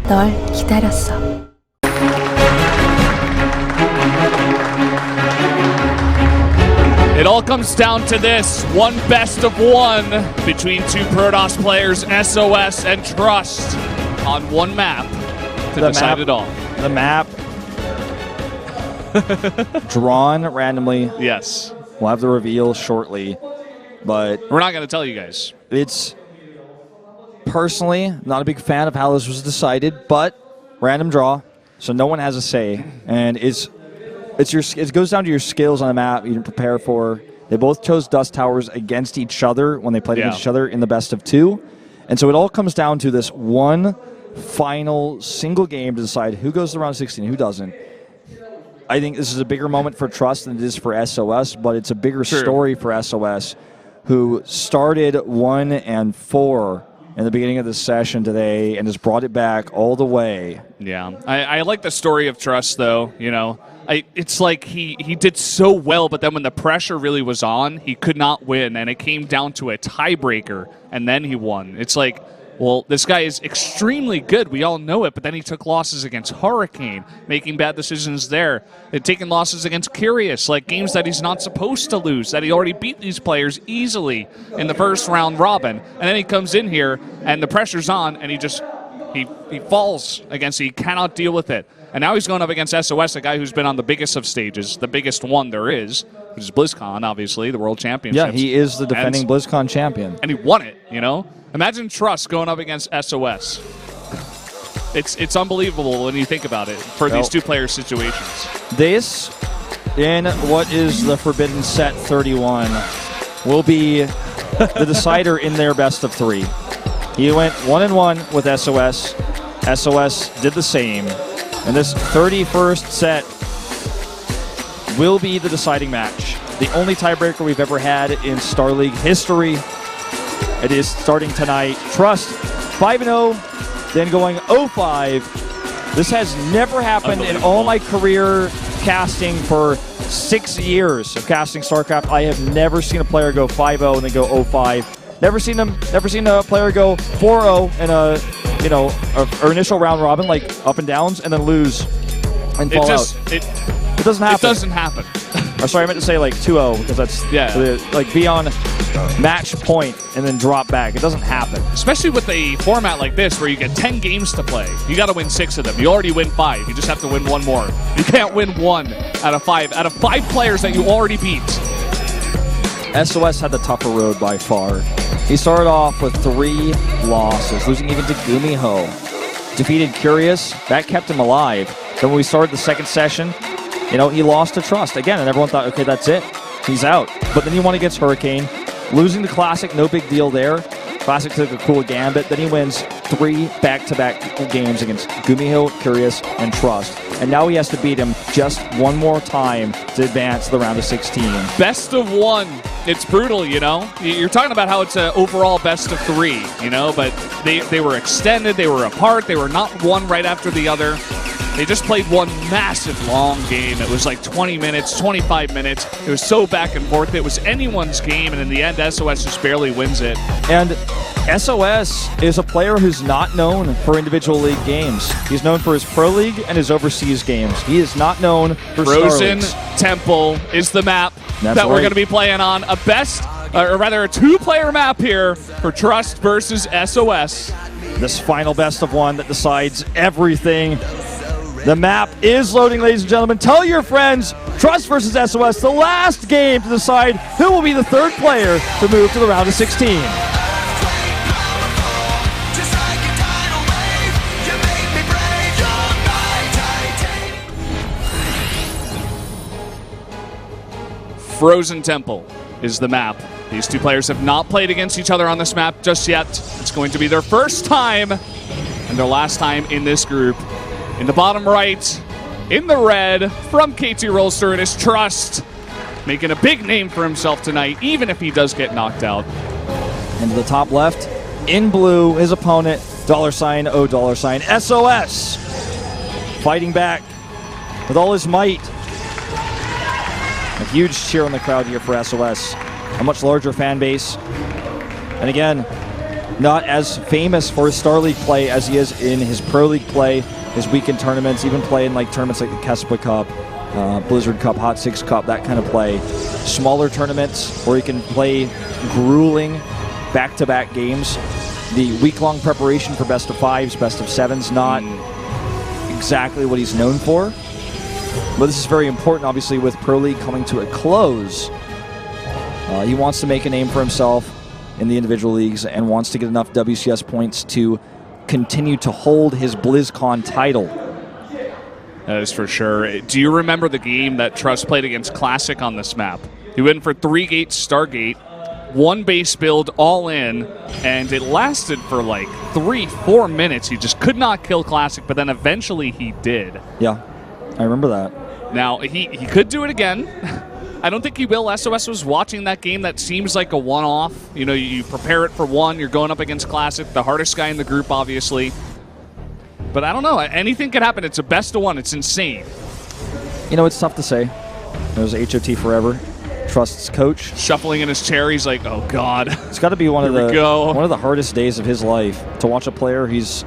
널 기다렸어. It all comes down to this, one best of one between two Protoss players, SOS and Trust, on one map to decide it all. The map drawn randomly. Yes. We'll have the reveal shortly, but we're not going to tell you guys. It's personally not a big fan of how this was decided, but random draw, so no one has a say, and it goes down to your skills on the map you can prepare for. They both chose Dust Towers against each other when they played against each other in the best of two, and so it all comes down to this one final single game to decide who goes to round 16 and who doesn't. I think this is a bigger moment for Trust than it is for SOS, but it's a bigger story for SOS, who started 1-4 in the beginning of this session today and has brought it back all the way. Yeah, I like the story of Trust, though. You know, it's like he did so well, but then when the pressure really was on, he could not win, and it came down to a tiebreaker, and then he won. It's like, well, this guy is extremely good. We all know it, but then he took losses against Hurricane, making bad decisions there. And taking losses against Curious, like games that he's not supposed to lose, that he already beat these players easily in the first round robin. And then he comes in here, and the pressure's on, and he falls against it. He cannot deal with it. And now he's going up against SOS, a guy who's been on the biggest of stages, the biggest one there is, which is BlizzCon, obviously, the World Championships. Yeah, he is the defending BlizzCon champion. And he won it, you know? Imagine Trust going up against SOS. It's unbelievable when you think about it for these two player situations. This, in what is the forbidden set 31, will be the decider in their best of three. He went 1-1 with SOS. SOS did the same. And this 31st set will be the deciding match. The only tiebreaker we've ever had in Star League history. It is starting tonight. Trust 5-0, then going 0-5. This has never happened in all my career casting for 6 years of casting StarCraft. I have never seen a player go 5-0 and then go 0-5. Never seen a player go 4-0 in a initial round robin, like up and downs, and then lose and fall out. It doesn't happen. It doesn't happen. Or sorry, I meant to say like 2-0 because that's like be on match point and then drop back. It doesn't happen. Especially with a format like this where you get 10 games to play. You got to win 6 of them. You already win 5. You just have to win one more. You can't win 1 out of 5. Out of 5 players that you already beat. SOS had the tougher road by far. He started off with 3 losses, losing even to Gumiho. Defeated Curious. That kept him alive. Then when we started the second session, he lost to Trust again, and everyone thought, okay, that's it. He's out. But then he won against Hurricane. Losing to Classic, no big deal there. Classic took a cool gambit. Then he wins 3 back-to-back games against Gumiho, Curious, and Trust. And now he has to beat him just one more time to advance to the round of 16. Best of 1. It's brutal, you know? You're talking about how it's an overall best of 3, you know? But they were extended, they were apart, they were not one right after the other. They just played one massive long game. It was like 20 minutes, 25 minutes. It was so back and forth. It was anyone's game, and in the end, SOS just barely wins it. And SOS is a player who's not known for individual league games. He's known for his Pro League and his overseas games. He is not known for Frozen Star Temple is the map that we're going to be playing on. A 2-player map here for Trust versus SOS. This final best of 1 that decides everything. The map is loading, ladies and gentlemen. Tell your friends, Trust versus SOS, the last game to decide who will be the 3rd player to move to the round of 16. Frozen Temple is the map. These 2 players have not played against each other on this map just yet. It's going to be their first time and their last time in this group. In the bottom right, in the red, from KT Rolster, it is Trust, making a big name for himself tonight, even if he does get knocked out. And to the top left, in blue, his opponent, $O$, SOS, fighting back with all his might. A huge cheer on the crowd here for SOS, a much larger fan base. And again, not as famous for his Star League play as he is in his Pro League play, his weekend tournaments, even play in like tournaments like the Kespa Cup, Blizzard Cup, Hot Six Cup, that kind of play. Smaller tournaments where he can play grueling back-to-back games. The week-long preparation for best of fives, best of sevens, not exactly what he's known for. But this is very important, obviously, with Pro League coming to a close. He wants to make a name for himself in the individual leagues and wants to get enough WCS points to continue to hold his BlizzCon title. That is for sure. Do you remember the game that Trust played against Classic on this map? He went for 3 gates, Stargate, 1 base build, all in, and it lasted for like 3-4 minutes. He just could not kill Classic, but then eventually he did. Yeah, I remember that. Now, he could do it again. I don't think he will. SOS was watching that game. That seems like a one-off. You know, you prepare it for one. You're going up against Classic, the hardest guy in the group, obviously. But I don't know. Anything could happen. It's a best of one. It's insane. You know, it's tough to say. There's HOT forever. Trust's coach. Shuffling in his chair. He's like, oh, God. It's got to be one of the hardest days of his life to watch a player. He's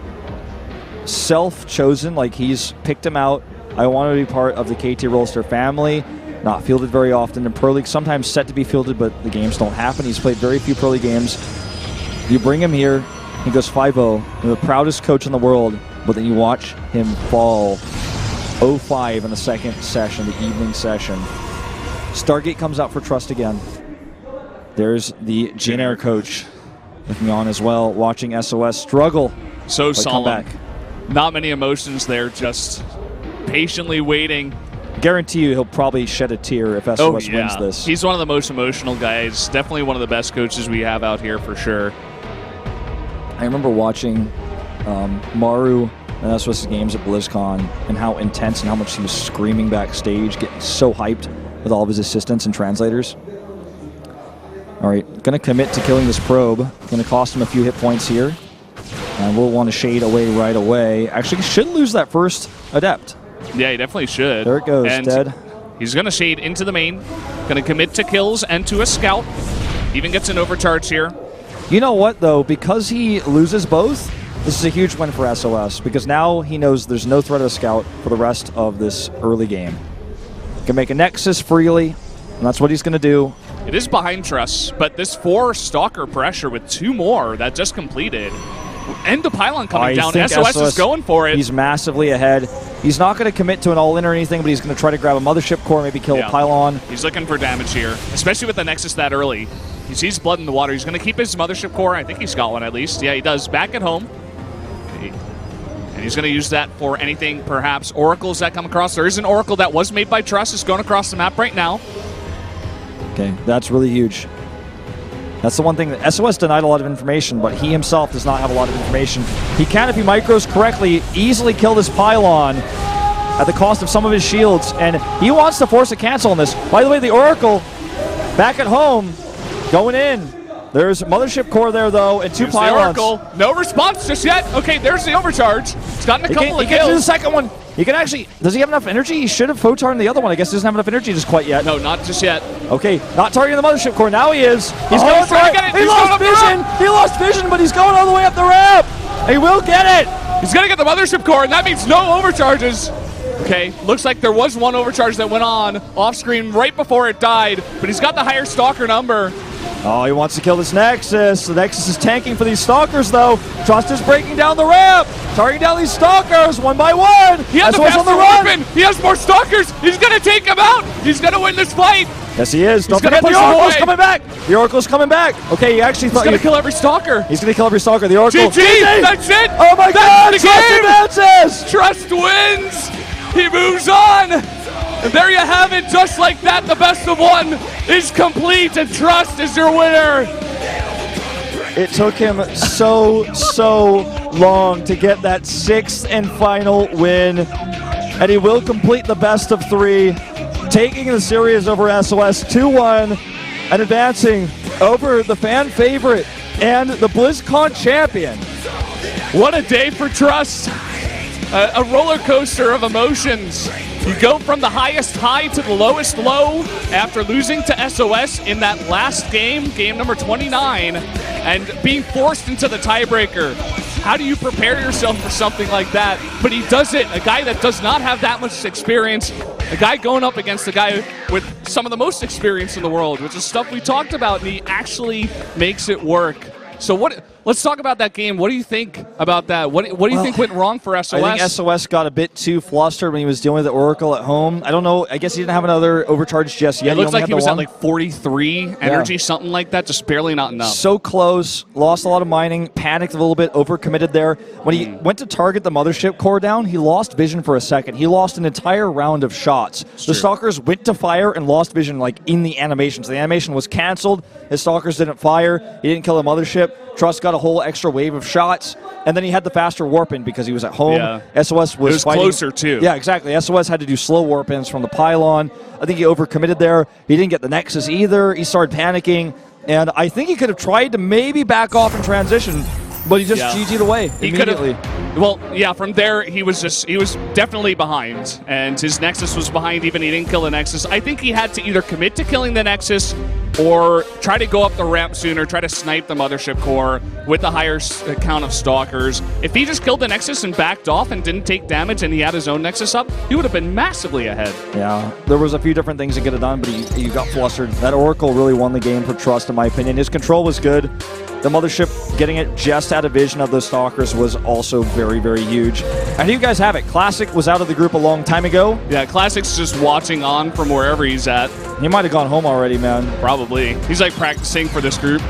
self-chosen. Like, he's picked him out. I want to be part of the KT Rolster family. Not fielded very often in Pro League. Sometimes set to be fielded, but the games don't happen. He's played very few Pro League games. You bring him here, he goes 5-0. You're the proudest coach in the world, but then you watch him fall 0-5 in the second session, the evening session. Stargate comes out for Trust again. There's the Jin Air coach looking on as well, watching SOS struggle. So solemn. Come back. Not many emotions there, just patiently waiting. Guarantee you he'll probably shed a tear if SOS wins this. He's one of the most emotional guys. Definitely one of the best coaches we have out here for sure. I remember watching Maru and SOS's games at BlizzCon and how intense and how much he was screaming backstage, getting so hyped with all of his assistants and translators. All right, going to commit to killing this probe. Going to cost him a few hit points here. And we'll want to shade away right away. Actually, should lose that first Adept. Yeah, he definitely should. There it goes, and dead. He's going to shade into the main. Going to commit to kills and to a scout. Even gets an overcharge here. You know what, though? Because he loses both, this is a huge win for SOS. Because now he knows there's no threat of a scout for the rest of this early game. Can make a Nexus freely, and that's what he's going to do. It is behind Trust, but this 4 Stalker pressure with 2 more that just completed. And the pylon coming down. SOS is going for it. He's massively ahead. He's not going to commit to an all-in or anything, but he's going to try to grab a mothership core, maybe kill a pylon. He's looking for damage here, especially with the Nexus that early. He sees blood in the water. He's going to keep his mothership core. I think he's got one at least. Yeah, he does. Back at home. And he's going to use that for anything, perhaps oracles that come across. There is an oracle that was made by Trust. It's going across the map right now. Okay, that's really huge. That's the one thing that SOS denied a lot of information, but he himself does not have a lot of information. He can, if he micros correctly, easily kill this pylon at the cost of some of his shields, and he wants to force a cancel on this. By the way, the Oracle back at home, going in. There's Mothership Core there, though, and 2 pylons. The Oracle. No response just yet. Okay, there's the overcharge. He's gotten a couple of kills. He gets to the second one. He can actually... Does he have enough energy? He should have photarned the other one. I guess he doesn't have enough energy just quite yet. No, not just yet. Okay, not targeting the Mothership Core. Now he is. He's going for it. He lost vision. He lost vision, but he's going all the way up the ramp. He will get it. He's going to get the Mothership Core, and that means no overcharges. Okay, looks like there was one overcharge that went on off screen right before it died, but he's got the higher Stalker number. Oh, he wants to kill this Nexus. The Nexus is tanking for these Stalkers, though. Trust is breaking down the ramp, targeting down these Stalkers one by one. He has the faster weapon. He has more Stalkers. He's going to take him out. He's going to win this fight. Yes, he is. Don't forget the Oracle's coming back. The Oracle's coming back. Okay, he actually thought he's going to kill every Stalker. He's going to kill every Stalker. The Oracle. GG. That's it. Oh my God. Trust advances. Trust wins. He moves on. And there you have it. Just like that, the best of one is complete, and Trust is your winner. It took him so long to get that 6th and final win, and he will complete the best of 3, taking the series over SOS 2-1 and advancing over the fan favorite and the BlizzCon champion. What a day for Trust. a roller coaster of emotions. You go from the highest high to the lowest low after losing to SOS in that last game, game number 29, and being forced into the tiebreaker. How do you prepare yourself for something like that? But he does it, a guy that does not have that much experience, a guy going up against a guy with some of the most experience in the world, which is stuff we talked about, and he actually makes it work. So let's talk about that game. What do you think about that? What do you think went wrong for SOS? I think SOS got a bit too flustered when he was dealing with the Oracle at home. I don't know. I guess he didn't have another overcharge just yet. It looks like he was at like 43 energy, something like that, just barely not enough. So close. Lost a lot of mining. Panicked a little bit. Overcommitted there. When he went to target the mothership core down, he lost vision for a second. He lost an entire round of shots. The Stalkers went to fire and lost vision like in the animation. So the animation was canceled. His Stalkers didn't fire. He didn't kill the mothership. Trust got a whole extra wave of shots, and then he had the faster warp-in because he was at home. Yeah. SOS was fighting. Closer, too. Yeah, exactly. SOS had to do slow warp-ins from the pylon. I think he overcommitted there. He didn't get the Nexus either. He started panicking, and I think he could have tried to maybe back off and transition, but he just GG'd away immediately. Well, yeah, from there, he was definitely behind, and his Nexus was behind even. He didn't kill the Nexus. I think he had to either commit to killing the Nexus or try to go up the ramp sooner, try to snipe the mothership core with a higher count of Stalkers. If he just killed the Nexus and backed off and didn't take damage and he had his own Nexus up, he would have been massively ahead. Yeah, there was a few different things he could have done, but he got flustered. That Oracle really won the game for Trust, in my opinion. His control was good. The mothership getting it just out of vision of those Stalkers was also very, very huge. And here you guys have it. Classic was out of the group a long time ago. Yeah, Classic's just watching on from wherever he's at. He might have gone home already, man. Probably. He's like practicing for this group.